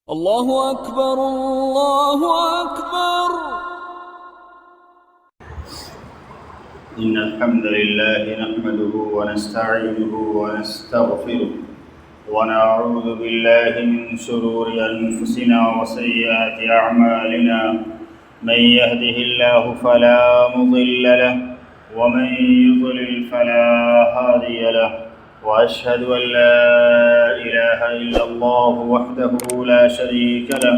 الله أكبر الله أكبر. إن الحمد لله نحمده ونستعينه ونستغفره ونعوذ بالله من شرور أنفسنا وسيئات أعمالنا. من يهده الله فلا مضل له ومن يضلل فلا هادي له. وأشهد أن لا إله إلا الله وحده لا شريك له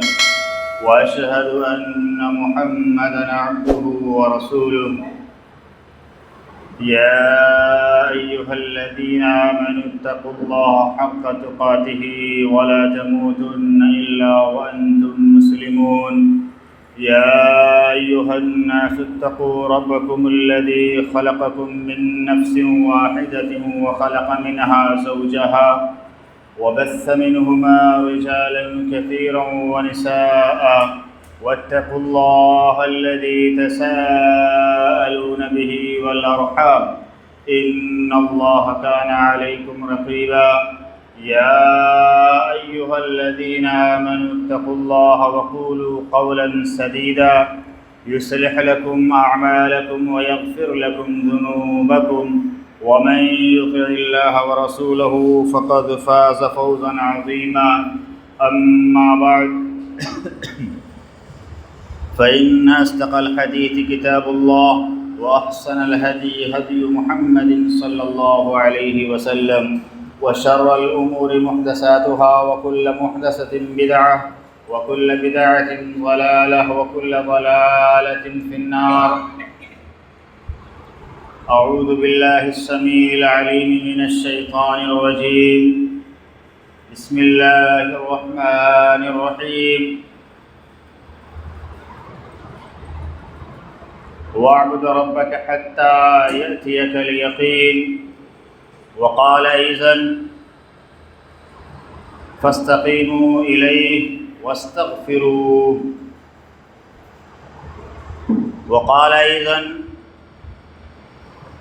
وأشهد أن محمدا عبده ورسوله. يا أيها الذين آمنوا اتقوا الله حق تقاته ولا تموتن إلا وأنتم مسلمون. يا أيها الناس اتقوا ربكم الذي خلقكم من نفس واحدة وخلق منها زوجها وبث منهما رجالا كثيرا ونساء. واتقوا الله الذي تساءلون به والأرحام إن الله كان عليكم رقيبا. يا أيها الذين آمنوا اتقوا الله وقولوا قولا سديدا يصلح لكم أعمالكم ويغفر لكم ذنوبكم. ومن يطع الله ورسوله فقد فاز فوزا عظيما. أما بعد فإن أصدق الحديث كتاب الله وأحسن الهدي هدي محمد صلى الله عليه وسلم وشر الأمور محدثاتها وكل محدثة بدعة وكل بدعة ضلالة وكل ضلالة في النار. أعوذ بالله السميع العليم من الشيطان الرجيم. بسم الله الرحمن الرحيم. واعبد ربك حتى يأتيك اليقين. وقال أيضا فاستقيموا إليه واستغفروه. وقال أيضا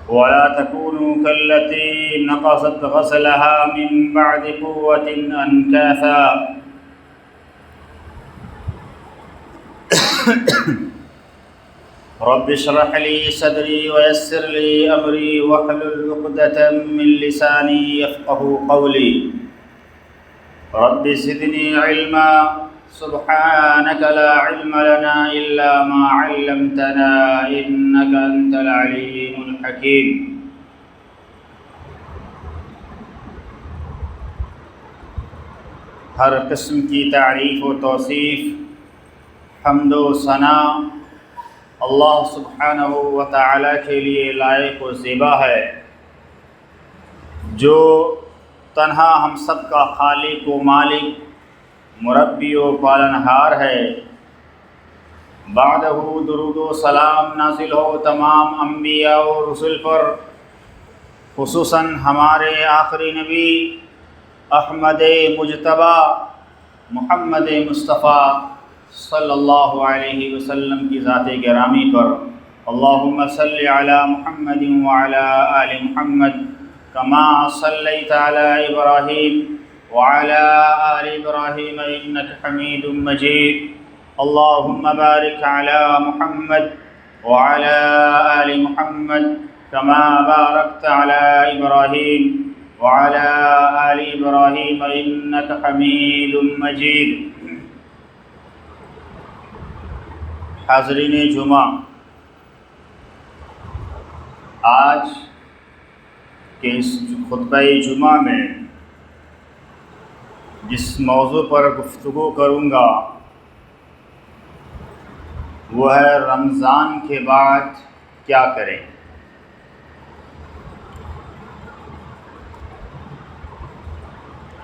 ولا تكونوا كالتي نقصت غزلها من بعد قوة أنكاثا. رب اشرح لي صدري ويسر لي أمري واحلل عقدة من لساني يفقهوا قولي. رب زدني علما سبحانك لا علم لنا إلا ما علمتنا إنك أنت العليم الحكيم. ہر قسم کی تعریف و توصیف، حمد و ثنا اللہ سبحانہ و تعالی کے لیے لائق و زیبا ہے، جو تنہا ہم سب کا خالق و مالک، مربی و پالنہار ہے۔ بعدہ درود و سلام نازل ہو تمام انبیاء و رسل پر، خصوصاً ہمارے آخری نبی احمد مجتبی محمد مصطفیٰ صلی اللہ علیہ وسلم کی ذات گرامی پر۔ اللہم صلی علی محمد وعلی آل محمد کما صلیت علی ابراہیم وعلی آل ابراہیم انک حمید مجید۔ اللہم بارک علی محمد وعلی آل محمد کما بارکت علی ابراہیم وعلی آل ابراہیم انک حمید مجید۔ حاضرین جمعہ، آج کے اس خطبہ جمعہ میں جس موضوع پر گفتگو کروں گا وہ ہے رمضان کے بعد کیا کریں۔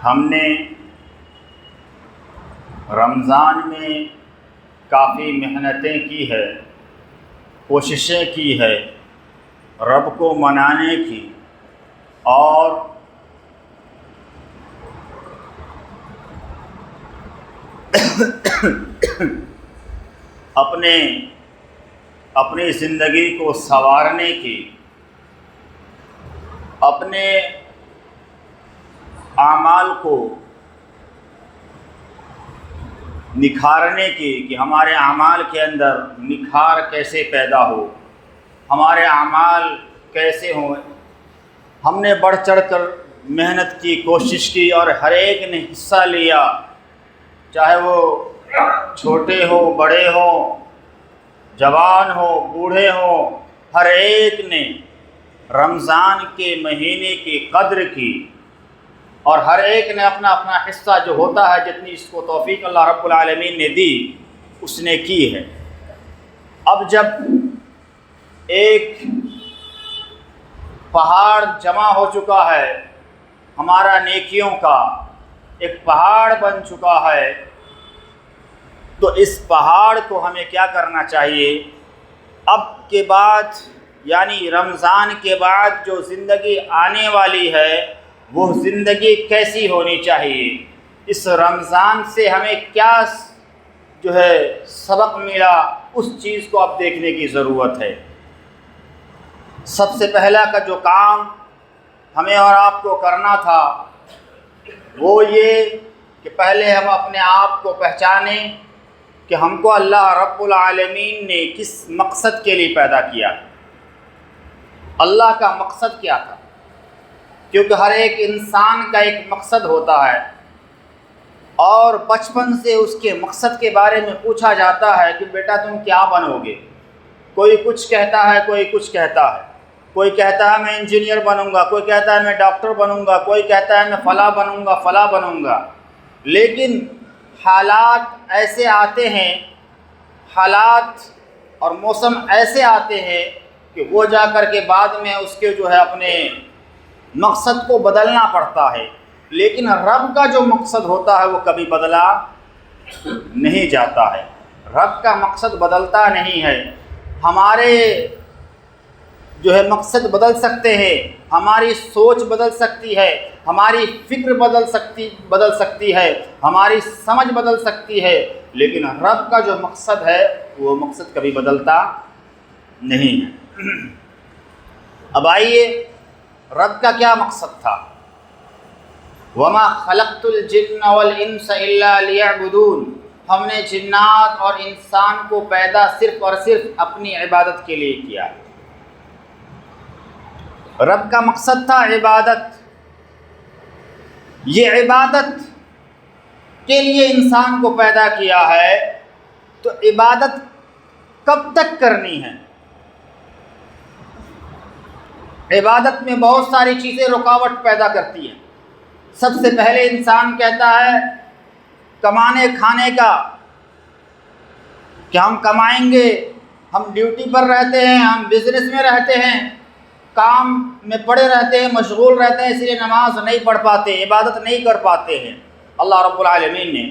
ہم نے رمضان میں کافی محنتیں کی ہے، کوششیں کی ہے رب کو منانے کی، اور اپنی زندگی کو سنوارنے کی، اپنے اعمال کو نکھارنے کی کہ ہمارے اعمال کے اندر نکھار کیسے پیدا ہو، ہمارے اعمال کیسے ہوں۔ ہم نے بڑھ چڑھ کر محنت کی، کوشش کی، اور ہر ایک نے حصہ لیا، چاہے وہ چھوٹے ہو، بڑے ہوں، جوان ہو، بوڑھے ہوں، ہر ایک نے رمضان کے مہینے کی قدر کی، اور ہر ایک نے اپنا اپنا حصہ جو ہوتا ہے، جتنی اس کو توفیق اللہ رب العالمین نے دی، اس نے کی ہے۔ اب جب ایک پہاڑ جمع ہو چکا ہے، ہمارا نیکیوں کا ایک پہاڑ بن چکا ہے، تو اس پہاڑ کو ہمیں کیا کرنا چاہیے؟ اب کے بعد یعنی رمضان کے بعد جو زندگی آنے والی ہے، وہ زندگی کیسی ہونی چاہیے؟ اس رمضان سے ہمیں کیا جو ہے سبق ملا، اس چیز کو اب دیکھنے کی ضرورت ہے۔ سب سے پہلا کا جو کام ہمیں اور آپ کو کرنا تھا وہ یہ کہ پہلے ہم اپنے آپ کو پہچانیں کہ ہم کو اللہ رب العالمین نے کس مقصد کے لیے پیدا کیا۔ اللہ کا مقصد کیا تھا؟ کیونکہ ہر ایک انسان کا ایک مقصد ہوتا ہے، اور بچپن سے اس کے مقصد کے بارے میں پوچھا جاتا ہے کہ بیٹا تم کیا بنو گے؟ کوئی کچھ کہتا ہے، کوئی کچھ کہتا ہے، کوئی کہتا ہے میں انجینئر بنوں گا، کوئی کہتا ہے میں ڈاکٹر بنوں گا، کوئی کہتا ہے میں فلاں بنوں گا، فلاں بنوں گا۔ لیکن حالات ایسے آتے ہیں، حالات اور موسم ایسے آتے ہیں کہ وہ جا کر کے بعد میں اس کے جو ہے اپنے مقصد کو بدلنا پڑتا ہے۔ لیکن رب کا جو مقصد ہوتا ہے وہ کبھی بدلا نہیں جاتا ہے۔ رب کا مقصد بدلتا نہیں ہے۔ ہمارے جو ہے مقصد بدل سکتے ہیں، ہماری سوچ بدل سکتی ہے، ہماری فکر بدل سکتی ہے، ہماری سمجھ بدل سکتی ہے، لیکن رب کا جو مقصد ہے وہ مقصد کبھی بدلتا نہیں ہے۔ اب آئیے، رب کا کیا مقصد تھا؟ وَمَا خَلَقْتُ الْجِنَّ وَالْإِنسَ إِلَّا لِيَعْبُدُونَ، ہم نے جنات اور انسان کو پیدا صرف اور صرف اپنی عبادت کے لیے کیا۔ رب کا مقصد تھا عبادت۔ یہ عبادت کے لیے انسان کو پیدا کیا ہے، تو عبادت کب تک کرنی ہے؟ عبادت میں بہت ساری چیزیں رکاوٹ پیدا کرتی ہیں۔ سب سے پہلے انسان کہتا ہے کمانے کھانے کا، کہ ہم کمائیں گے، ہم ڈیوٹی پر رہتے ہیں، ہم بزنس میں رہتے ہیں، کام میں پڑے رہتے ہیں، مشغول رہتے ہیں، اس لیے نماز نہیں پڑھ پاتے، عبادت نہیں کر پاتے ہیں۔ اللہ رب العالمین نے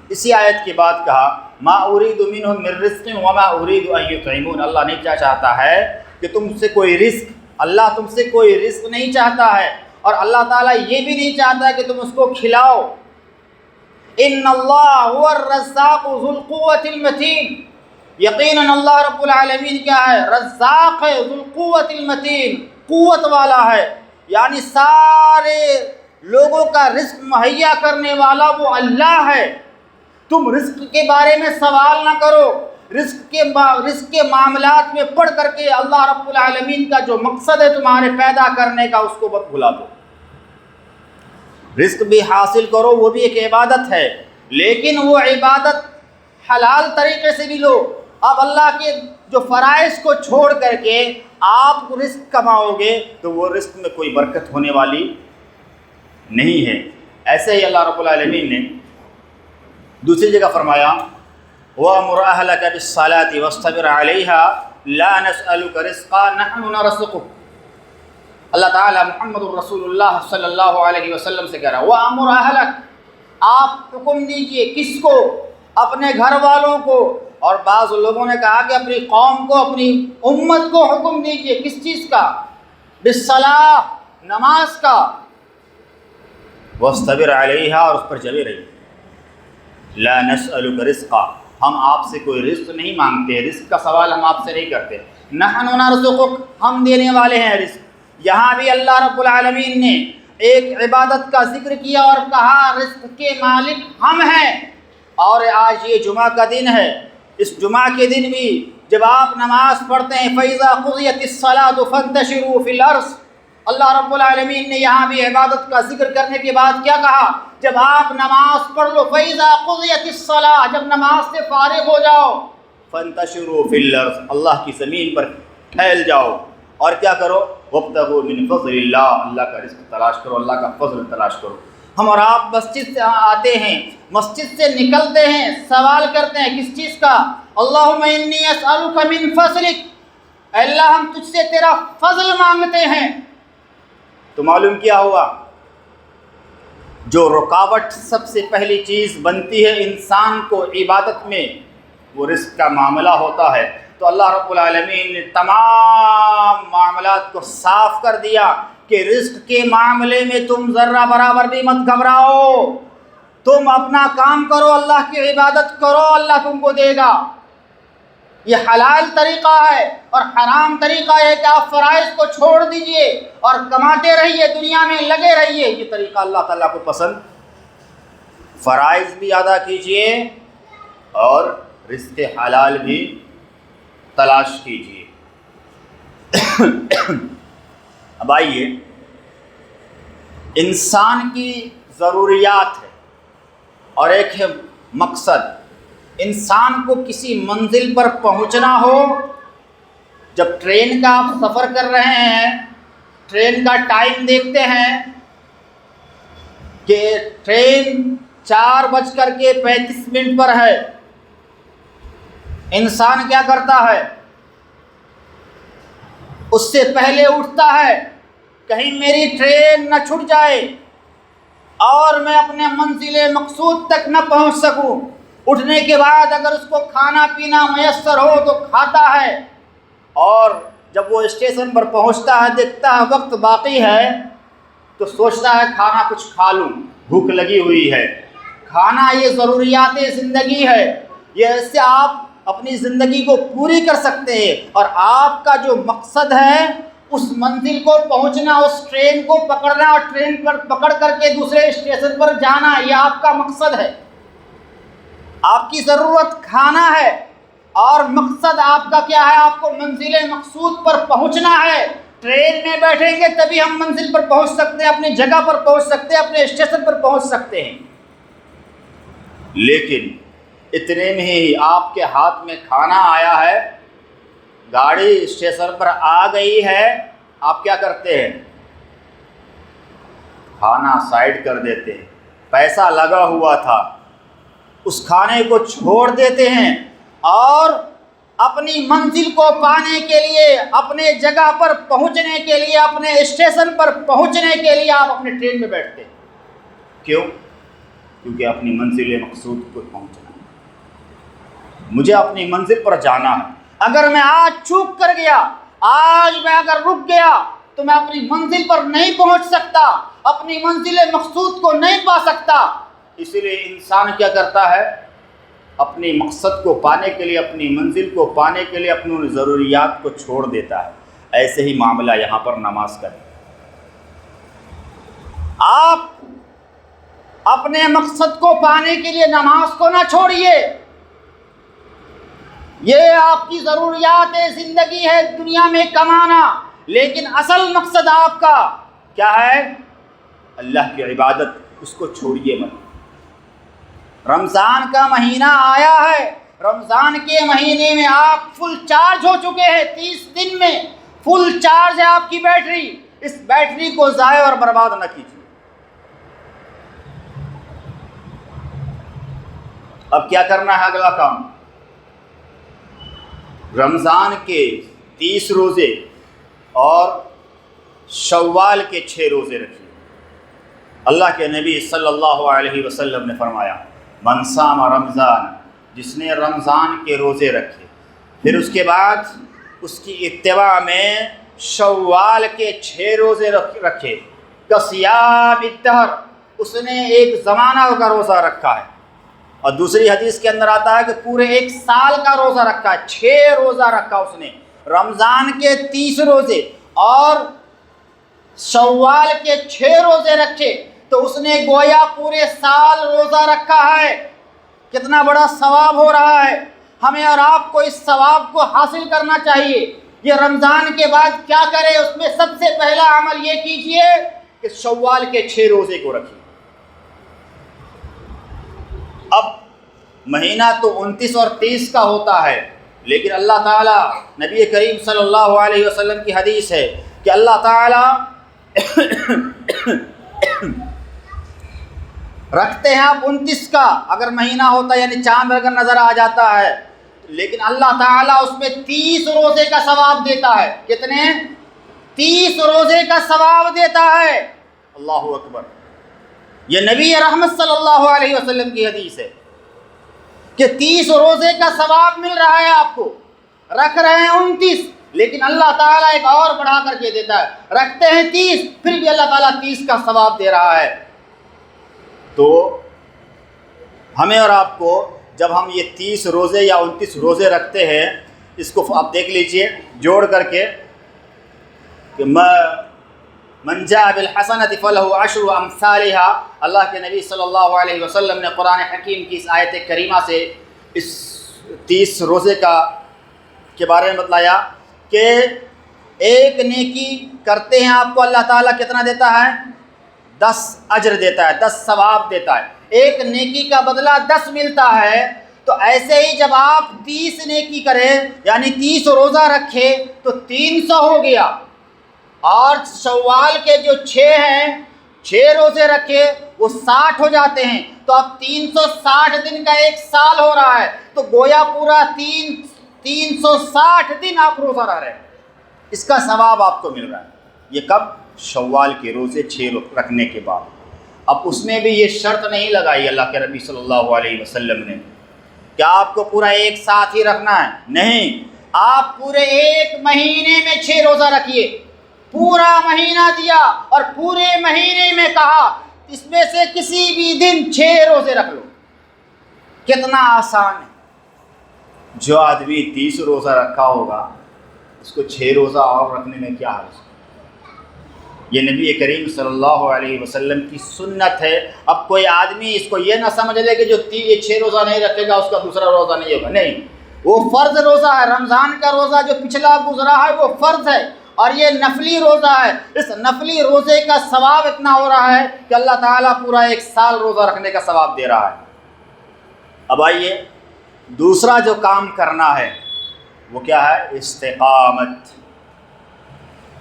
اسی آیت کے بعد کہا ما اريد منهم من رزق وما اريد ان يطعمون، اللہ نہیں چاہتا ہے کہ تم سے کوئی رزق، اللہ تم سے کوئی رزق نہیں چاہتا ہے، اور اللہ تعالیٰ یہ بھی نہیں چاہتا کہ تم اس کو کھلاؤ۔ ان اللہ هو الرزاق ذو القوة المتین، یقیناً اللہ رب العالمین کیا ہے؟ رزاق ہے، ذو القوة المتین، قوت والا ہے، یعنی سارے لوگوں کا رزق مہیا کرنے والا وہ اللہ ہے۔ تم رزق کے بارے میں سوال نہ کرو، رزق کے معاملات میں پڑھ کر کے اللہ رب العالمین کا جو مقصد ہے تمہارے پیدا کرنے کا، اس کو مت بھلا دو۔ رزق بھی حاصل کرو، وہ بھی ایک عبادت ہے، لیکن وہ عبادت حلال طریقے سے بھی لو۔ اب اللہ کے جو فرائض کو چھوڑ کر کے آپ رزق کماؤ گے تو وہ رزق میں کوئی برکت ہونے والی نہیں ہے۔ ایسے ہی اللہ رب العالمین نے دوسری جگہ فرمایا وَأْمُرْ أَهْلَكَ بِالصَّلَاةِ وَاصْطَبِرْ عَلَيْهَا لَا نَسْأَلُكَ رِزْقًا نَحْنُ نَرْزُقُكَ۔ اللہ تعالیٰ محمد الرسول اللہ صلی اللہ علیہ وسلم سے کہہ رہا ہے وَأْمُرْ أَهْلَكَ، آپ حکم دیجئے، کس کو؟ اپنے گھر والوں کو، اور بعض لوگوں نے کہا کہ اپنی قوم کو، اپنی امت کو حکم دیجئے، کس چیز کا؟ بالصلاۃ، نماز کا، وَاصْطَبِرْ عَلَيْهَا، اور اس پر جمے رہیے۔ لا نسألک رزقا، ہم آپ سے کوئی رزق نہیں مانگتے، رزق کا سوال ہم آپ سے نہیں کرتے۔ نحن نرزقک، ہم دینے والے ہیں رزق۔ یہاں بھی اللہ رب العالمین نے ایک عبادت کا ذکر کیا اور کہا رزق کے مالک ہم ہیں۔ اور آج یہ جمعہ کا دن ہے، اس جمعہ کے دن بھی جب آپ نماز پڑھتے ہیں فَإِذَا قُضِيَتِ الصَّلَاةُ فَانتَشِرُوا فِي الْأَرْضِ، اللہ رب العالمین نے یہاں بھی عبادت کا ذکر کرنے کے بعد کیا کہا؟ جب آپ نماز پڑھ لو فَإِذَا قُضِيَتِ الصَّلَاةُ، جب نماز سے فارغ ہو جاؤ، فَانتَشِرُوا فِي الْأَرْضِ، اللہ کی زمین پر پھیل جاؤ اور کیا کرو؟ وَابْتَغُوا مِن فَضْلِ اللَّهِ، اللہ کا رزق تلاش کرو، اللہ کا فضل تلاش کرو۔ ہم اور آپ مسجد سے آتے ہیں، مسجد سے نکلتے ہیں، سوال کرتے ہیں کس چیز کا؟ اللہم انی اسألک من فضلک، اے اللہ ہم تجھ سے تیرا فضل مانگتے ہیں۔ تو معلوم کیا ہوا؟ جو رکاوٹ سب سے پہلی چیز بنتی ہے انسان کو عبادت میں، وہ رزق کا معاملہ ہوتا ہے۔ تو اللہ رب العالمین نے تمام معاملات کو صاف کر دیا کہ رزق کے معاملے میں تم ذرہ برابر بھی مت گھبراؤ، تم اپنا کام کرو، اللہ کی عبادت کرو، اللہ تم کو دے گا۔ یہ حلال طریقہ ہے، اور حرام طریقہ ہے کہ آپ فرائض کو چھوڑ دیجئے اور کماتے رہیے، دنیا میں لگے رہیے۔ یہ طریقہ اللہ تعالیٰ کو پسند۔ فرائض بھی ادا کیجئے اور رزق حلال بھی تلاش کیجئے۔ اب آئیے، انسان کی ضروریات ہے اور ایک ہے مقصد۔ انسان کو کسی منزل پر پہنچنا ہو، جب ٹرین کا آپ سفر کر رہے ہیں، ٹرین کا ٹائم دیکھتے ہیں کہ ٹرین 4:35 پر ہے، انسان کیا کرتا ہے؟ اس سے پہلے اٹھتا ہے، کہیں میری ٹرین نہ چھوٹ جائے اور میں اپنے منزل مقصود تک نہ پہنچ سکوں۔ اٹھنے کے بعد اگر اس کو کھانا پینا میسر ہو تو کھاتا ہے، اور جب وہ اسٹیشن پر پہنچتا ہے دیکھتا ہے وقت باقی ہے تو سوچتا ہے کھانا کچھ کھا لوں، بھوک لگی ہوئی ہے۔ کھانا یہ ضروریات زندگی ہے، یہ ایسے آپ اپنی زندگی کو پوری کر سکتے ہیں، اور آپ کا جو مقصد ہے اس منزل کو پہنچنا، اس ٹرین کو پکڑنا اور ٹرین پر پکڑ کر کے دوسرے اسٹیشن پر جانا، یہ آپ کا مقصد ہے۔ آپ کی ضرورت کھانا ہے اور مقصد آپ کا کیا ہے؟ آپ کو منزل مقصود پر پہنچنا ہے۔ ٹرین میں بیٹھیں گے تبھی ہم منزل پر پہنچ سکتے ہیں، اپنی جگہ پر پہنچ سکتے ہیں، اپنے اسٹیشن پر پہنچ سکتے ہیں۔ لیکن اتنے میں ہی آپ کے ہاتھ میں کھانا آیا ہے، گاڑی اسٹیشن پر آ گئی ہے، آپ کیا کرتے ہیں؟ کھانا سائڈ کر دیتے ہیں، پیسہ لگا ہوا تھا اس کھانے کو چھوڑ دیتے ہیں، اور اپنی منزل کو پانے کے لیے، اپنے جگہ پر پہنچنے کے لیے، اپنے اسٹیشن پر پہنچنے کے لیے آپ اپنے ٹرین میں بیٹھتے ہیں۔ کیوں؟ کیونکہ اپنی منزل مقصود کو پہنچنا ہے، مجھے اپنی منزل پر جانا ہے۔ اگر میں آج چوک کر گیا، آج میں اگر رک گیا تو میں اپنی منزل پر نہیں پہنچ سکتا، اپنی منزل مقصود کو نہیں پا سکتا۔ اسی لیے انسان کیا کرتا ہے؟ اپنے مقصد کو پانے کے لیے، اپنی منزل کو پانے کے لیے اپنی ضروریات کو چھوڑ دیتا ہے۔ ایسے ہی معاملہ یہاں پر نماز کا ہے۔ آپ اپنے مقصد کو پانے کے لیے نماز کو نہ چھوڑیے، یہ آپ کی ضروریات زندگی ہے، دنیا میں کمانا، لیکن اصل مقصد آپ کا کیا ہے؟ اللہ کی عبادت، اس کو چھوڑیے مت۔ رمضان کا مہینہ آیا ہے، رمضان کے مہینے میں آپ فل چارج ہو چکے ہیں، 30 دن میں فل چارج ہے آپ کی بیٹری، اس بیٹری کو ضائع اور برباد نہ کیجیے۔ اب کیا کرنا ہے؟ اگلا کام، رمضان کے 30 روزے اور شوال کے 6 روزے رکھیے۔ اللہ کے نبی صلی اللہ علیہ وسلم نے فرمایا، من صام رمضان، جس نے رمضان کے روزے رکھے، پھر اس کے بعد اس کی اتباع میں شوال کے 6 روزے رکھے، کصیام الدہر، اس نے ایک زمانہ کا روزہ رکھا ہے۔ اور دوسری حدیث کے اندر آتا ہے کہ پورے 1 سال کا روزہ رکھا ہے، 6 روزہ رکھا اس نے، رمضان کے 30 روزے اور شوال کے 6 روزے رکھے تو اس نے گویا پورے سال روزہ رکھا ہے. کتنا بڑا ثواب ہو رہا ہے. ہمیں اور آپ کو اس ثواب کو حاصل کرنا چاہیے. یہ رمضان کے بعد کیا کرے؟ اس میں سب سے پہلا عمل یہ کیجئے کہ شوال کے 6 روزے کو رکھیے. اب مہینہ تو 29 اور 30 کا ہوتا ہے، لیکن اللہ تعالیٰ، نبی کریم صلی اللہ علیہ وسلم کی حدیث ہے کہ اللہ تعالیٰ رکھتے ہیں آپ 29 کا اگر مہینہ ہوتا ہے، یعنی چاند اگر نظر آ جاتا ہے، لیکن اللہ تعالیٰ اس میں 30 روزے کا ثواب دیتا ہے. کتنے؟ 30 روزے کا ثواب دیتا ہے. اللہ اکبر. یہ نبی رحمت صلی اللہ علیہ وسلم کی حدیث ہے کہ 30 روزے کا ثواب مل رہا ہے آپ کو. رکھ رہے ہیں 29، لیکن اللہ تعالیٰ ایک اور بڑھا کر کے دیتا ہے. رکھتے ہیں 30، پھر بھی اللہ تعالیٰ 30 کا ثواب دے رہا ہے. تو ہمیں اور آپ کو جب ہم یہ 30 روزے یا 29 روزے رکھتے ہیں، اس کو آپ دیکھ لیجئے جوڑ کر کے کہ من جاء بالحسنۃ فلہ عشر امثالها. اللہ کے نبی صلی اللہ علیہ وسلم نے قرآن حکیم کی اس آیت کریمہ سے اس 30 روزے کے بارے میں بتلایا کہ ایک نیکی کرتے ہیں آپ کو اللہ تعالیٰ کتنا دیتا ہے؟ 10 اجر دیتا ہے، 10 ثواب دیتا ہے. ایک نیکی کا بدلہ 10 ملتا ہے. تو ایسے ہی جب آپ 30 نیکی کریں، یعنی 30 روزہ رکھے تو 300 ہو گیا. اور شوال کے جو 6 ہیں، 6 روزے رکھے وہ 60 ہو جاتے ہیں. تو اب 360 دن کا ایک سال ہو رہا ہے. تو گویا پورا 360 دن آپ روزہ رہ رہے ہیں. اس کا ثواب آپ کو مل رہا ہے. یہ کب؟ شوال کے روزے 6 رکھنے کے بعد. اب اس میں بھی یہ شرط نہیں لگائی اللہ کے نبی صلی اللہ علیہ وسلم نے کہ آپ کو پورا ایک ساتھ ہی رکھنا ہے. نہیں، آپ پورے ایک مہینے میں 6 روزہ رکھیے. پورا مہینہ دیا اور پورے مہینے میں کہا اس میں سے کسی بھی دن 6 روزے رکھ لو. کتنا آسان ہے. جو آدمی 30 روزہ رکھا ہوگا اس کو 6 روزہ اور رکھنے میں کیا حرج؟ یہ نبی کریم صلی اللہ علیہ وسلم کی سنت ہے. اب کوئی آدمی اس کو یہ نہ سمجھ لے کہ جو 6 روزہ نہیں رکھے گا اس کا دوسرا روزہ نہیں ہوگا. نہیں، وہ فرض روزہ ہے. رمضان کا روزہ جو پچھلا گزرا ہے وہ فرض ہے اور یہ نفلی روزہ ہے. اس نفلی روزے کا ثواب اتنا ہو رہا ہے کہ اللہ تعالیٰ پورا ایک سال روزہ رکھنے کا ثواب دے رہا ہے. اب آئیے دوسرا جو کام کرنا ہے وہ کیا ہے؟ استقامت.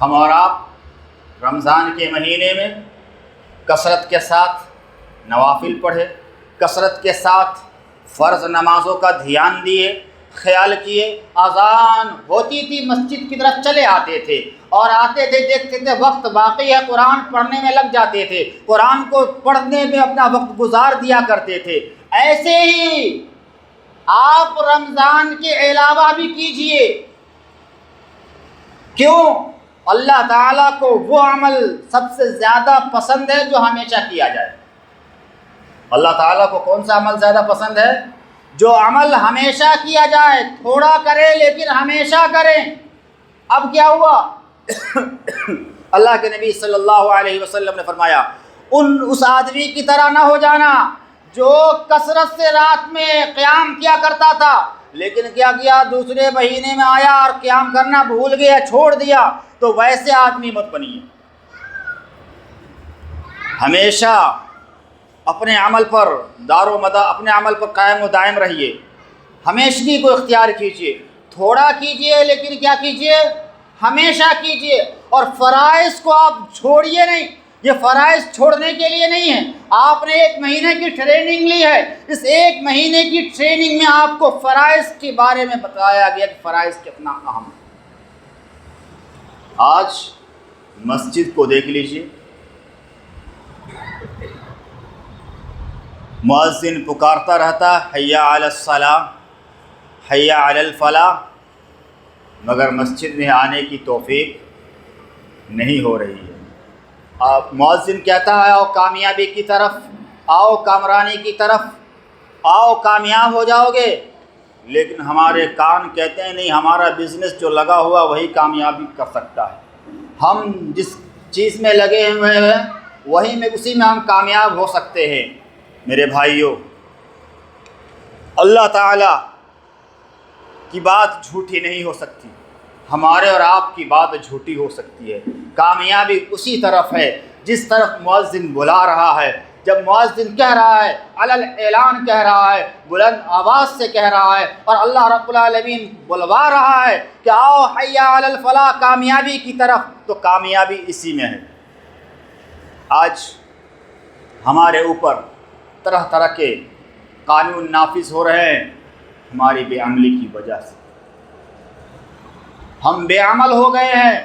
ہم اور آپ رمضان کے مہینے میں کثرت کے ساتھ نوافل پڑھے، کثرت کے ساتھ فرض نمازوں کا دھیان دیے، خیال کیے. اذان ہوتی تھی مسجد کی طرف چلے آتے تھے اور آتے تھے دیکھتے تھے وقت باقی ہے، قرآن پڑھنے میں لگ جاتے تھے، قرآن کو پڑھنے میں اپنا وقت گزار دیا کرتے تھے. ایسے ہی آپ رمضان کے علاوہ بھی کیجئے. کیوں؟ اللہ تعالیٰ کو وہ عمل سب سے زیادہ پسند ہے جو ہمیشہ کیا جائے. اللہ تعالیٰ کو کون سا عمل زیادہ پسند ہے؟ جو عمل ہمیشہ کیا جائے. تھوڑا کرے لیکن ہمیشہ کریں. اب کیا ہوا؟ اللہ کے نبی صلی اللہ علیہ وسلم نے فرمایا اس آدمی کی طرح نہ ہو جانا جو کثرت سے رات میں قیام کیا کرتا تھا، لیکن کیا کیا؟ دوسرے مہینے میں آیا اور قیام کرنا بھول گیا، چھوڑ دیا. تو ویسے آدمی مت بنیے. ہمیشہ اپنے عمل پر اپنے عمل پر قائم و دائم رہیے. ہمیشگی کو اختیار کیجیے. تھوڑا کیجیے لیکن کیا کیجیے؟ ہمیشہ کیجیے. اور فرائض کو آپ چھوڑیے نہیں. یہ فرائض چھوڑنے کے لیے نہیں ہے. آپ نے 1 مہینے کی ٹریننگ لی ہے. اس 1 مہینے کی ٹریننگ میں آپ کو فرائض کے بارے میں بتایا گیا کہ فرائض کتنا اہم ہے. آج مسجد کو دیکھ لیجیے، مؤذن پکارتا رہتا حی علی الصلاۃ حی علی الفلاح، مگر مسجد میں آنے کی توفیق نہیں ہو رہی ہے. مؤذن کہتا ہے آؤ کامیابی کی طرف، آؤ کامرانی کی طرف، آؤ کامیاب ہو جاؤ گے، لیکن ہمارے کان کہتے ہیں نہیں، ہمارا بزنس جو لگا ہوا وہی کامیابی کر سکتا ہے. ہم جس چیز میں لگے ہوئے ہیں وہی میں اسی میں ہم کامیاب ہو سکتے ہیں۔ میرے بھائیوں، اللہ تعالیٰ کی بات جھوٹی نہیں ہو سکتی، ہمارے اور آپ کی بات جھوٹی ہو سکتی ہے۔ کامیابی اسی طرف ہے جس طرف مؤذن بلا رہا ہے۔ جب مؤذن کہہ رہا ہے، علل اعلان کہہ رہا ہے، بلند آواز سے کہہ رہا ہے، اور اللہ رب العالمین بلوا رہا ہے کہ آؤ حی علی الفلاح، کامیابی کی طرف، تو کامیابی اسی میں ہے۔ آج ہمارے اوپر طرح طرح کے قانون نافذ ہو رہے ہیں ہماری بے عملی کی وجہ سے۔ ہم بے عمل ہو گئے ہیں،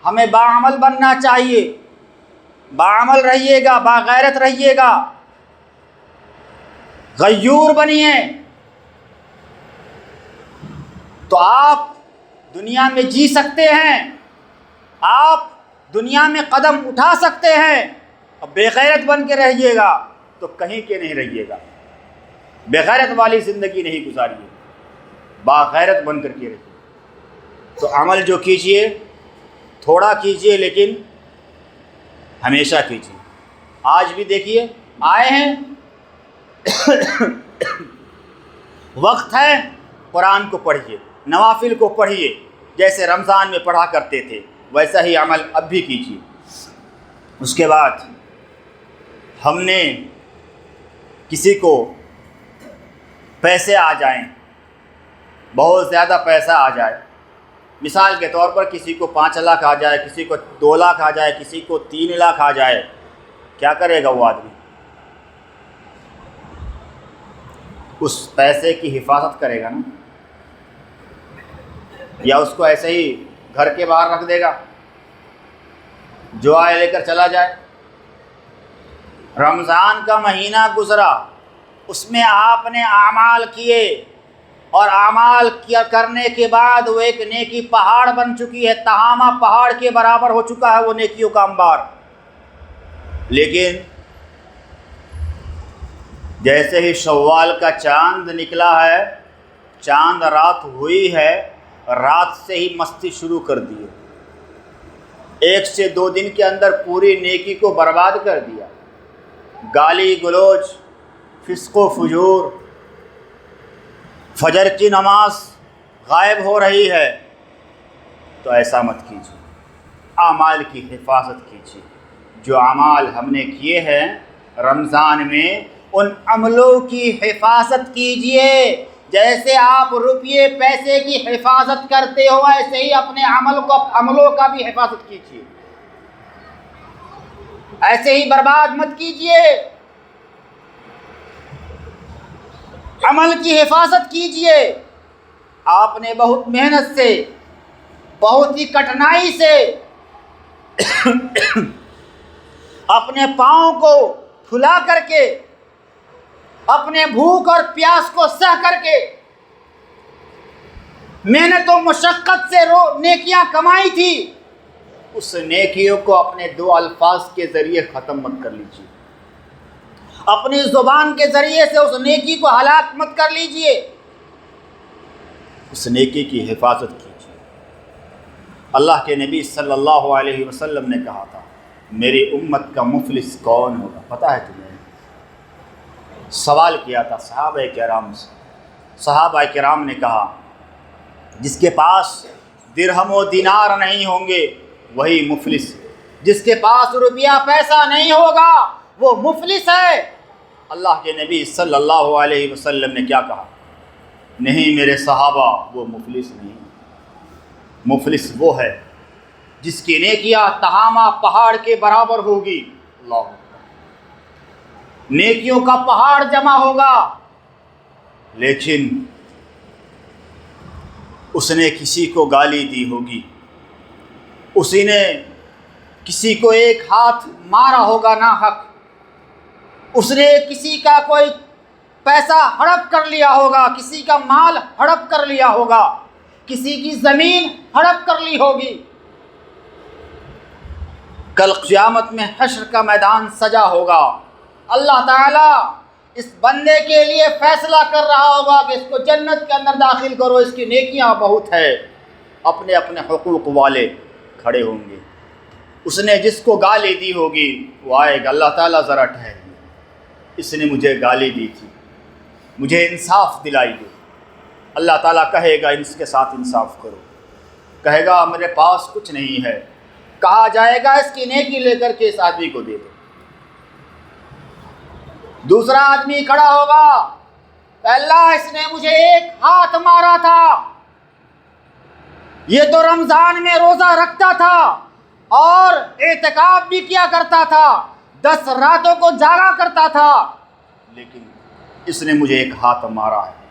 ہمیں باعمل بننا چاہیے۔ باعمل رہیے گا، باغیرت رہیے گا، غیور بنیے تو آپ دنیا میں جی سکتے ہیں، آپ دنیا میں قدم اٹھا سکتے ہیں۔ اور بے غیرت بن کے رہیے گا تو کہیں کے نہیں رہیے گا۔ بے غیرت والی زندگی نہیں گزاریے، باغیرت بن کر کے رہیے۔ تو عمل جو کیجئے تھوڑا کیجئے لیکن ہمیشہ کیجئے۔ آج بھی دیکھیے آئے ہیں، وقت ہے، قرآن کو پڑھیے، نوافل کو پڑھیے، جیسے رمضان میں پڑھا کرتے تھے ویسا ہی عمل اب بھی کیجیے۔ اس کے بعد ہم نے کسی کو پیسے آ جائیں، بہت زیادہ پیسہ آ جائے، مثال کے طور پر کسی کو 5 لاکھ آ جائے، کسی کو 2 لاکھ آ جائے، کسی کو 3 لاکھ آ جائے، کیا کرے گا وہ آدمی؟ اس پیسے کی حفاظت کرے گا نا، یا اس کو ایسے ہی گھر کے باہر رکھ دے گا، جو آئے لے کر چلا جائے؟ رمضان کا مہینہ گزرا، اس میں آپ نے اعمال کیے، اور اعمال کرنے کے بعد وہ ایک نیکی پہاڑ بن چکی ہے، تہامہ پہاڑ کے برابر ہو چکا ہے وہ نیکیوں کا انبار۔ لیکن جیسے ہی شوال کا چاند نکلا ہے، چاند رات ہوئی ہے، رات سے ہی مستی شروع کر دی، 1 سے 2 دن کے اندر پوری نیکی کو برباد کر دیا۔ گالی گلوچ، فسق و فجور، فجر کی نماز غائب ہو رہی ہے، تو ایسا مت کیجیے، اعمال کی حفاظت کیجیے۔ جو اعمال ہم نے کیے ہیں رمضان میں، ان عملوں کی حفاظت کیجیے۔ جیسے آپ روپیے پیسے کی حفاظت کرتے ہو، ایسے ہی اپنے عملوں کا بھی حفاظت کیجیے، ایسے ہی برباد مت کیجیے۔ عمل کی حفاظت کیجیے۔ آپ نے بہت محنت سے، بہت ہی کٹھنائی سے اپنے پاؤں کو پھلا کر کے، اپنے بھوک اور پیاس کو سہ کر کے، محنت و مشقت سے نیکیاں کمائی تھی، اس نیکیوں کو اپنے 2 الفاظ کے ذریعے ختم مت کر لیجیے، اپنی زبان کے ذریعے سے اس نیکی کو ہلاک مت کر لیجیے، اس نیکی کی حفاظت کیجیے۔ اللہ کے نبی صلی اللہ علیہ وسلم نے کہا تھا، میری امت کا مفلس کون ہوگا؟ پتہ ہے تمہیں؟ سوال کیا تھا صحابہ کرام سے۔ صحابہ کرام نے کہا، جس کے پاس درہم و دینار نہیں ہوں گے وہی مفلس، جس کے پاس روپیہ پیسہ نہیں ہوگا وہ مفلس ہے۔ اللہ کے نبی صلی اللہ علیہ وسلم نے کیا کہا؟ نہیں میرے صحابہ، وہ مفلس نہیں، مفلس وہ ہے جس کی نیکیاں تہامہ پہاڑ کے برابر ہوگی۔ اللہ اکبر، نیکیوں کا پہاڑ جمع ہوگا، لیکن اس نے کسی کو گالی دی ہوگی، اسی نے کسی کو ایک ہاتھ مارا ہوگا ناحق، اس نے کسی کا کوئی پیسہ ہڑپ کر لیا ہوگا، کسی کا مال ہڑپ کر لیا ہوگا، کسی کی زمین ہڑپ کر لی ہوگی۔ کل قیامت میں حشر کا میدان سجا ہوگا، اللہ تعالیٰ اس بندے کے لیے فیصلہ کر رہا ہوگا کہ اس کو جنت کے اندر داخل کرو، اس کی نیکیاں بہت ہے۔ اپنے اپنے حقوق والے کھڑے ہوں گے، اس نے جس کو گالی دی ہوگی وہ آئے گا، اللہ تعالیٰ ذرا ٹھہریے، اس نے مجھے گالی دی تھی، مجھے انصاف دلائی دے۔ اللہ تعالیٰ کہے گا اس کے ساتھ انصاف کرو، کہے گا میرے پاس کچھ نہیں ہے، کہا جائے گا اس کی نیکی لے کر کے اس آدمی کو دے دو۔ دوسرا آدمی کھڑا ہوگا، اللہ اس نے مجھے ایک ہاتھ مارا تھا، یہ تو رمضان میں روزہ رکھتا تھا اور اعتکاف بھی کیا کرتا تھا، 10 راتوں کو جاگا کرتا تھا، لیکن اس نے مجھے ایک ہاتھ مارا ہے۔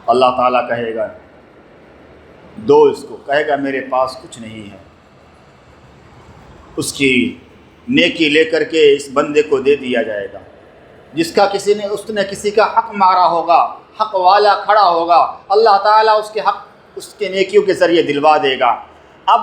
اللہ تعالیٰ کہے گا دو اس کو، کہے گا میرے پاس کچھ نہیں ہے، اس کی نیکی لے کر کے اس بندے کو دے دیا جائے گا۔ جس کا اس نے کسی کا حق مارا ہوگا، حق والا کھڑا ہوگا، اللہ تعالیٰ اس کے حق اس کے نیکیوں کے ذریعے دلوا دے گا۔ اب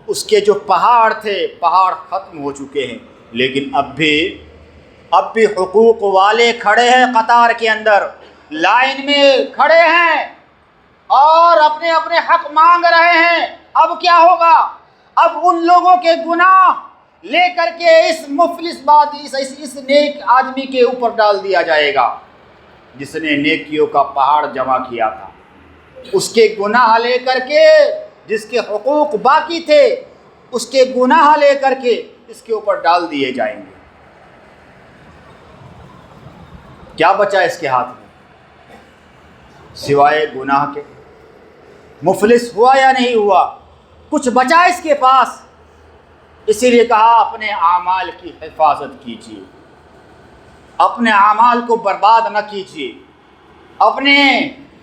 اس کے جو پہاڑ تھے، پہاڑ ختم ہو چکے ہیں، لیکن اب بھی حقوق والے کھڑے ہیں، قطار کے اندر لائن میں کھڑے ہیں اور اپنے اپنے حق مانگ رہے ہیں۔ اب کیا ہوگا؟ اب ان لوگوں کے گناہ لے کر کے اس مفلس اس نیک آدمی کے اوپر ڈال دیا جائے گا، جس نے نیکیوں کا پہاڑ جمع کیا تھا۔ اس کے گناہ لے کر کے، جس کے حقوق باقی تھے، اس کے گناہ لے کر کے اس کے اوپر ڈال دیے جائیں گے۔ کیا بچا اس کے ہاتھ میں سوائے گناہ کے؟ مفلس ہوا یا نہیں ہوا؟ کچھ بچا اس کے پاس؟ اسی لیے کہا اپنے اعمال کی حفاظت کیجیے، اپنے اعمال کو برباد نہ کیجیے، اپنے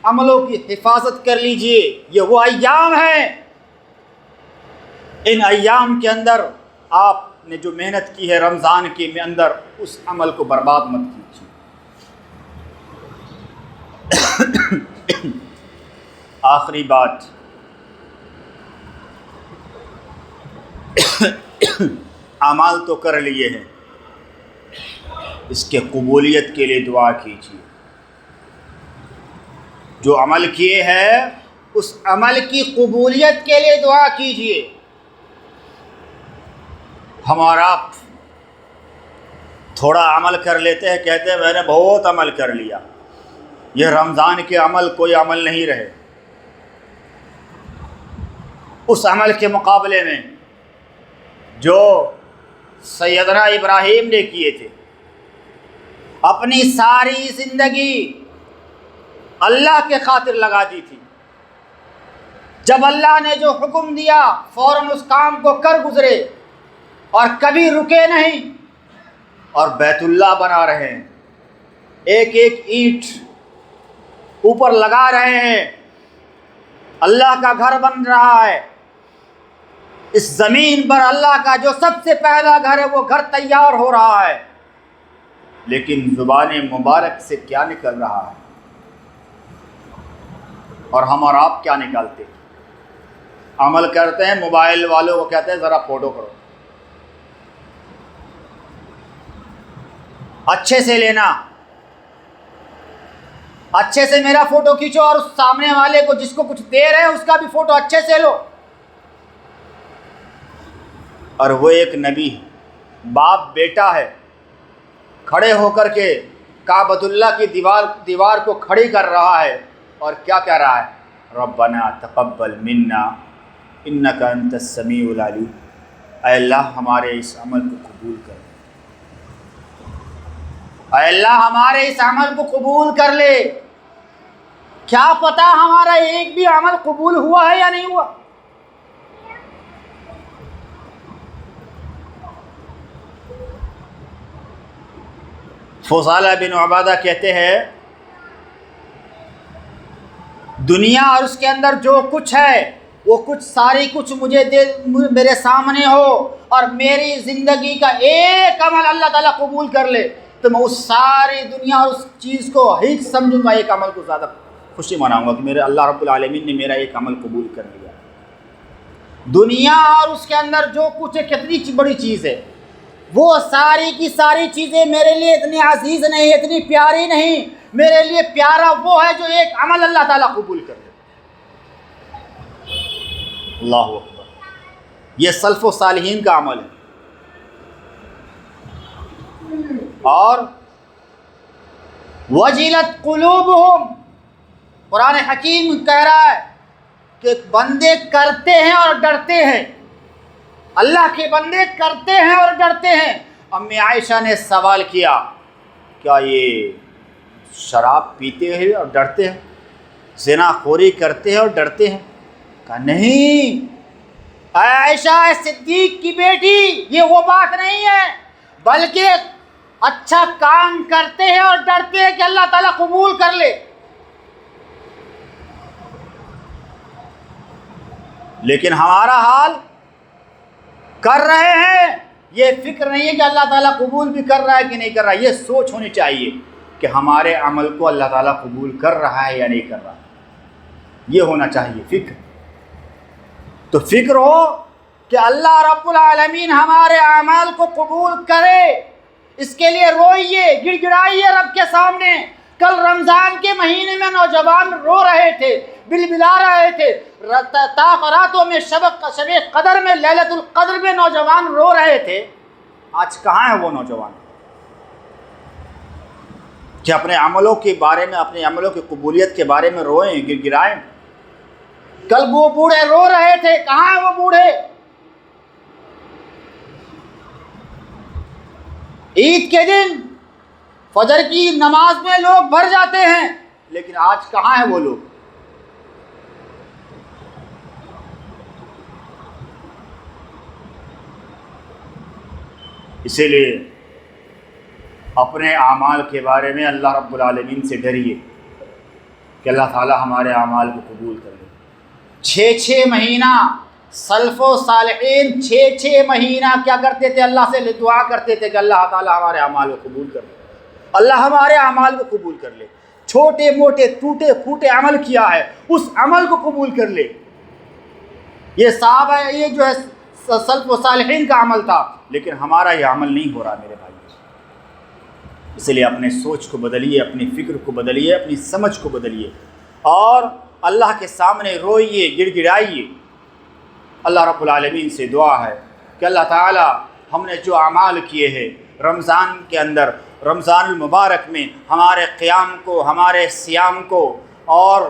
عملوں کی حفاظت کر لیجیے۔ یہ وہ ایام ہیں، ان ایام کے اندر آپ نے جو محنت کی ہے رمضان کے اندر، اس عمل کو برباد مت کیجیے۔ آخری بات، اعمال تو کر لیے ہیں، اس کے قبولیت کے لیے دعا کیجیے۔ جو عمل کیے ہیں اس عمل کی قبولیت کے لیے دعا کیجیے۔ ہمارا تھوڑا عمل کر لیتے ہیں، کہتے ہیں میں نے بہت عمل کر لیا، یہ رمضان کے عمل کوئی عمل نہیں رہے۔ اس عمل کے مقابلے میں جو سیدنا ابراہیم نے کیے تھے، اپنی ساری زندگی اللہ کے خاطر لگا دی تھی، جب اللہ نے جو حکم دیا فوراً اس کام کو کر گزرے اور کبھی رکے نہیں، اور بیت اللہ بنا رہے ہیں، ایک ایک اینٹ اوپر لگا رہے ہیں، اللہ کا گھر بن رہا ہے۔ اس زمین پر اللہ کا جو سب سے پہلا گھر ہے وہ گھر تیار ہو رہا ہے، لیکن زبان مبارک سے کیا نکل رہا ہے؟ اور ہم اور آپ کیا نکالتے ہیں؟ عمل کرتے ہیں، موبائل والوں کو کہتے ہیں ذرا فوٹو کرو، اچھے سے لینا، اچھے سے میرا فوٹو کھینچو، اور اس سامنے والے کو جس کو کچھ دے رہے ہیں اس کا بھی فوٹو اچھے سے لو۔ اور وہ ایک نبی باپ بیٹا ہے، کھڑے ہو کر کے کعبۃ اللہ کی دیوار کو کھڑی کر رہا ہے، اور کیا کہہ رہا ہے؟ ربنا تقبل منا انک انت السمیع العلیم، اے اللہ ہمارے اس عمل کو قبول کر، اے اللہ ہمارے اس عمل کو قبول کر لے۔ کیا پتا ہمارا ایک بھی عمل قبول ہوا ہے یا نہیں ہوا؟ فضالہ بن عبادہ کہتے ہیں دنیا اور اس کے اندر جو کچھ ہے وہ کچھ ساری کچھ میرے سامنے ہو، اور میری زندگی کا ایک عمل اللہ تعالیٰ قبول کر لے، تو میں اس ساری دنیا اور اس چیز کو ہیچ سمجھوں گا، ایک عمل کو زیادہ خوشی مناؤں گا کہ میرے اللہ رب العالمین نے میرا ایک عمل قبول کر لیا۔ دنیا اور اس کے اندر جو کچھ ہے کتنی بڑی چیز ہے، وہ ساری کی ساری چیزیں میرے لیے اتنی عزیز نہیں، اتنی پیاری نہیں، میرے لیے پیارا وہ ہے جو ایک عمل اللہ تعالیٰ قبول کر لے۔ اللہ اکبر۔ یہ سلف و صالحین کا عمل ہے۔ اور وجلت قلوبہم، قرآن حکیم کہہ رہا ہے کہ بندے کرتے ہیں اور ڈرتے ہیں، اللہ کے بندے کرتے ہیں اور ڈرتے ہیں۔ امی عائشہ نے سوال کیا کیا یہ شراب پیتے ہیں اور ڈرتے ہیں، زنا خوری کرتے ہیں اور ڈرتے ہیں؟ کہا نہیں اے عائشہ صدیق کی بیٹی، یہ وہ بات نہیں ہے، بلکہ اچھا کام کرتے ہیں اور ڈرتے ہیں کہ اللہ تعالیٰ قبول کر لے۔ لیکن ہمارا حال کر رہے ہیں، یہ فکر نہیں ہے کہ اللہ تعالیٰ قبول بھی کر رہا ہے کہ نہیں کر رہا ہے، یہ سوچ ہونی چاہیے کہ ہمارے عمل کو اللہ تعالیٰ قبول کر رہا ہے یا نہیں کر رہا ہے، یہ ہونا چاہیے فکر۔ تو فکر ہو کہ اللہ رب العالمین ہمارے اعمال کو قبول کرے، اس کے لیے روئیے، گڑ گڑائیے رب کے سامنے۔ کل رمضان کے مہینے میں نوجوان رو رہے تھے، بلبلا رہے تھے، راتوں میں شب قدر میں، لیلۃ القدر میں نوجوان رو رہے تھے۔ آج کہاں ہیں وہ نوجوان کہ اپنے عملوں کے بارے میں، اپنے عملوں کی قبولیت کے بارے میں روئیں، گڑ گڑائیں؟ کل وہ بوڑھے رو رہے تھے، کہاں ہیں وہ بوڑھے؟ عید کے دن فجر کی نماز میں لوگ بھر جاتے ہیں، لیکن آج کہاں ہیں وہ لوگ؟ اسی لیے اپنے اعمال کے بارے میں اللہ رب العالمین سے ڈریے کہ اللہ تعالی ہمارے اعمال کو قبول کر لے۔ 6 مہینہ سلف و صالحین 6 مہینہ کیا کرتے تھے؟ اللہ سے دعا کرتے تھے کہ اللہ تعالی ہمارے اعمال کو قبول کر لے، اللہ ہمارے اعمال کو قبول کر لے۔ چھوٹے موٹے ٹوٹے پھوٹے عمل کیا ہے، اس عمل کو قبول کر لے۔ یہ صحابہ، یہ جو ہے سلف و صالحین کا عمل تھا، لیکن ہمارا یہ عمل نہیں ہو رہا میرے بھائی۔ اس لیے اپنے سوچ کو بدلیے، اپنی فکر کو بدلیے، اپنی سمجھ کو بدلیے، اور اللہ کے سامنے روئیے، گڑ گڑائیے۔ اللہ رب العالمین سے دعا ہے کہ اللہ تعالی ہم نے جو اعمال کیے ہیں رمضان کے اندر، رمضان المبارک میں، ہمارے قیام کو، ہمارے صیام کو، اور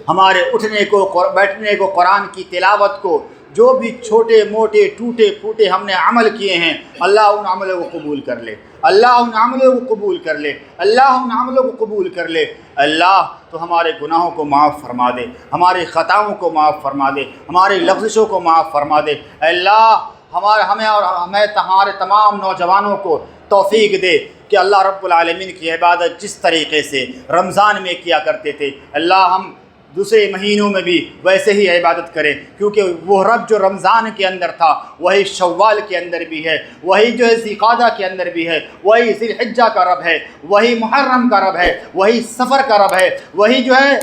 ہمارے اٹھنے کو، بیٹھنے کو، قرآن کی تلاوت کو، جو بھی چھوٹے موٹے ٹوٹے پھوٹے ہم نے عمل کیے ہیں، اللہ ان عملوں کو قبول کر لے، اللہ ان عملوں کو قبول کر لے، اللہ ان عملوں کو قبول کر لے۔ اللہ تو ہمارے گناہوں کو معاف فرما دے، ہماری خطاؤں کو معاف فرما دے، ہماری لغزشوں کو معاف فرما دے۔ اللہ ہمیں اور ہمیں ہمارے تمام نوجوانوں کو توفیق دے کہ اللہ رب العالمین کی عبادت جس طریقے سے رمضان میں کیا کرتے تھے، اللہ ہم دوسرے مہینوں میں بھی ویسے ہی عبادت کریں، کیونکہ وہ رب جو رمضان کے اندر تھا وہی شوال کے اندر بھی ہے، وہی جو ہے ذیقعدہ کے اندر بھی ہے، وہی ذی الحجہ کا رب ہے، وہی محرم کا رب ہے، وہی سفر کا رب ہے، وہی جو ہے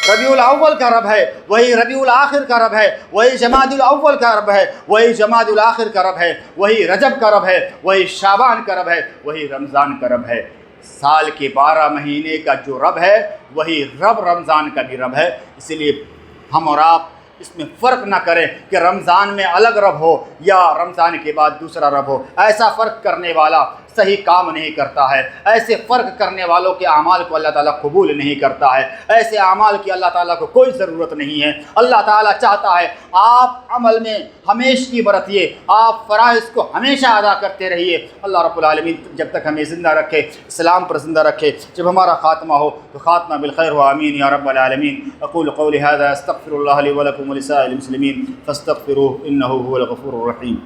ربیع الاول کا رب ہے، وہی ربیع الاخر کا رب ہے، وہی جمادی الاول کا رب ہے، وہی جمادی الاخر کا رب ہے، وہی رجب کا رب ہے، وہی شعبان کا رب ہے، وہی رمضان کا رب ہے۔ سال کے 12 مہینے کا جو رب ہے وہی رب رمضان کا بھی رب ہے۔ اسی لیے ہم اور آپ اس میں فرق نہ کریں کہ رمضان میں الگ رب ہو یا رمضان کے بعد دوسرا رب ہو۔ ایسا فرق کرنے والا صحیح کام نہیں کرتا ہے، ایسے فرق کرنے والوں کے اعمال کو اللہ تعالیٰ قبول نہیں کرتا ہے، ایسے اعمال کی اللہ تعالیٰ کو کوئی ضرورت نہیں ہے۔ اللہ تعالیٰ چاہتا ہے آپ عمل میں ہمیشگی برتیے، آپ فرائض کو ہمیشہ ادا کرتے رہیے۔ اللہ رب العالمین جب تک ہمیں زندہ رکھے، اسلام پر زندہ رکھے، جب ہمارا خاتمہ ہو تو خاتمہ بالخیر ہو، آمین یا رب العالمین۔ اقول قولی ھذا استغفر اللہ لی ولکم ولسائر المسلمین فاستغفروہ انہ هو الغفور الرحیم۔